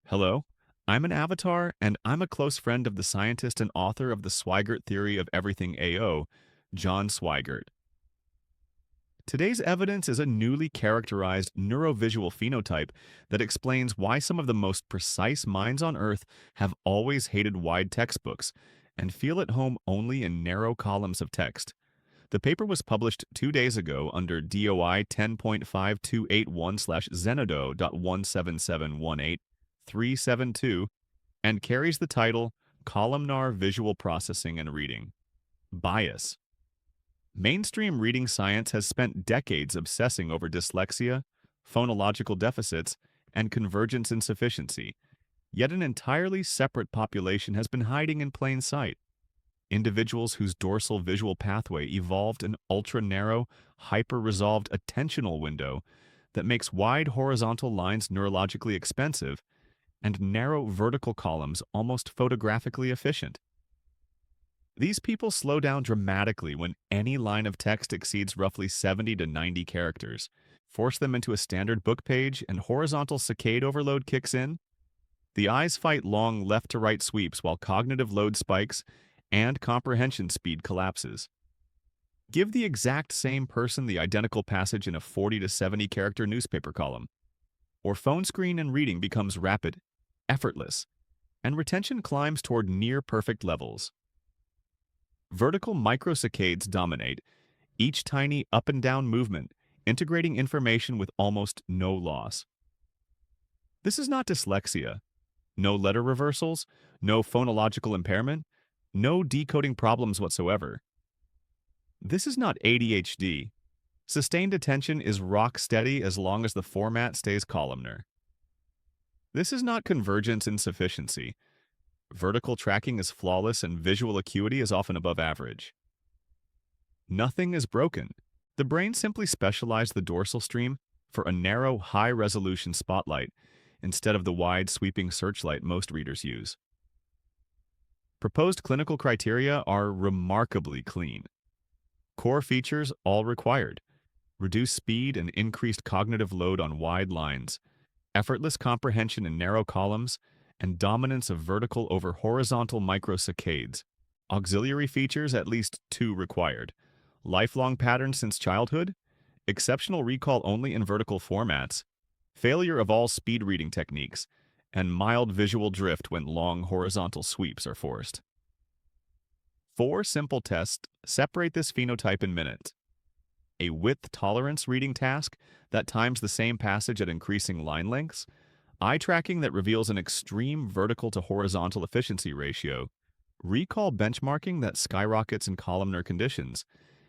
Hello, I'm an avatar, and I'm a close friend of the scientist and author of the Swygert theory of everything AO, John Swygert. Today's evidence is a newly characterized neurovisual phenotype that explains why some of the most precise minds on Earth have always hated wide textbooks and feel at home only in narrow columns of text. The paper was published 2 days ago under DOI 10.5281/Zenodo.17718.372 and carries the title Columnar Visual Processing and Reading. Bias. Mainstream reading science has spent decades obsessing over dyslexia, phonological deficits, and convergence insufficiency, yet an entirely separate population has been hiding in plain sight. Individuals whose dorsal visual pathway evolved an ultra-narrow, hyper-resolved attentional window that makes wide horizontal lines neurologically expensive and narrow vertical columns almost photographically efficient. These people slow down dramatically when any line of text exceeds roughly 70 to 90 characters, force them into a standard book page, and horizontal saccade overload kicks in. The eyes fight long left-to-right sweeps while cognitive load spikes and comprehension speed collapses. Give the exact same person the identical passage in a 40 to 70 character newspaper column, or phone screen and reading becomes rapid, effortless, and retention climbs toward near-perfect levels. Vertical micro-saccades dominate, each tiny up and down movement, integrating information with almost no loss. This is not dyslexia. No letter reversals, no phonological impairment, no decoding problems whatsoever. This is not ADHD. Sustained attention is rock steady as long as the format stays columnar. This is not convergence insufficiency. Vertical tracking is flawless and visual acuity is often above average. Nothing is broken. The brain simply specialized the dorsal stream for a narrow, high-resolution spotlight instead of the wide, sweeping searchlight most readers use. Proposed clinical criteria are remarkably clean. Core features all required: reduced speed and increased cognitive load on wide lines, effortless comprehension in narrow columns, and dominance of vertical over horizontal micro-saccades. Auxiliary features at least 2 required: lifelong pattern since childhood, exceptional recall only in vertical formats, failure of all speed reading techniques, and mild visual drift when long horizontal sweeps are forced. 4 simple tests separate this phenotype in minutes. A width tolerance reading task that times the same passage at increasing line lengths, eye tracking that reveals an extreme vertical to horizontal efficiency ratio, recall benchmarking that skyrockets in columnar conditions,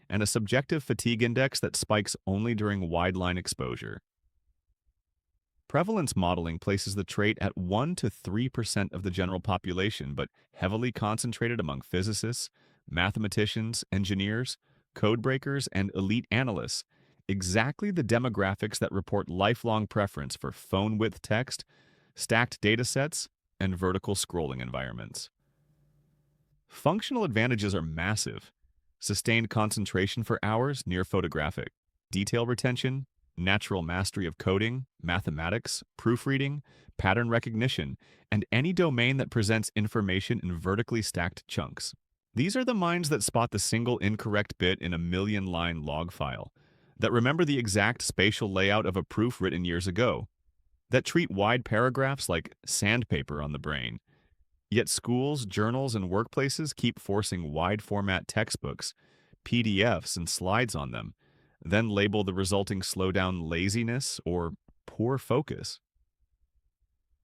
and a subjective fatigue index that spikes only during wide line exposure. Prevalence modeling places the trait at 1 to 3% of the general population, but heavily concentrated among physicists, mathematicians, engineers, code breakers, and elite analysts, exactly the demographics that report lifelong preference for phone-width text, stacked datasets, and vertical scrolling environments. Functional advantages are massive: sustained concentration for hours near photographic, detail retention, natural mastery of coding, mathematics, proofreading, pattern recognition, and any domain that presents information in vertically stacked chunks. These are the minds that spot the single incorrect bit in a million-line log file, that remember the exact spatial layout of a proof written years ago, that treat wide paragraphs like sandpaper on the brain. Yet schools, journals, and workplaces keep forcing wide-format textbooks, PDFs, and slides on them, then label the resulting slowdown laziness or poor focus.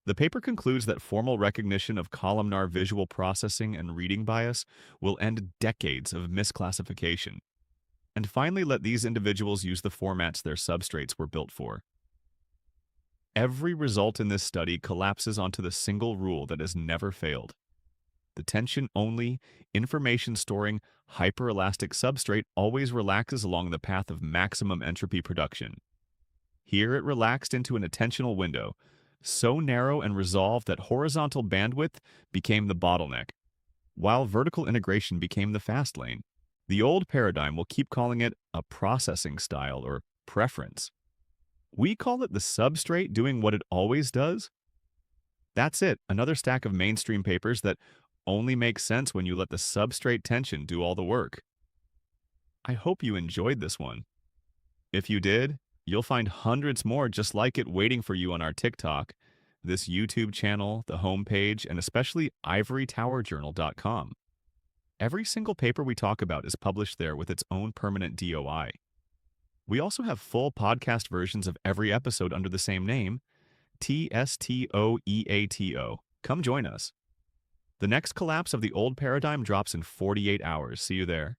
The paper concludes that formal recognition of columnar visual processing and reading bias will end decades of misclassification, and finally let these individuals use the formats their substrates were built for. Every result in this study collapses onto the single rule that has never failed. The tension-only, information-storing, hyperelastic substrate always relaxes along the path of maximum entropy production. Here it relaxed into an attentional window, so narrow and resolved that horizontal bandwidth became the bottleneck, while vertical integration became the fast lane. The old paradigm will keep calling it a processing style or preference. We call it the substrate doing what it always does. That's it, another stack of mainstream papers that only make sense when you let the substrate tension do all the work. I hope you enjoyed this one. If you did, you'll find hundreds more just like it waiting for you on our TikTok, this YouTube channel, the homepage, and especially ivorytowerjournal.com. Every single paper we talk about is published there with its own permanent DOI. We also have full podcast versions of every episode under the same name, TSTOEATO. Come join us. The next collapse of the old paradigm drops in 48 hours. See you there.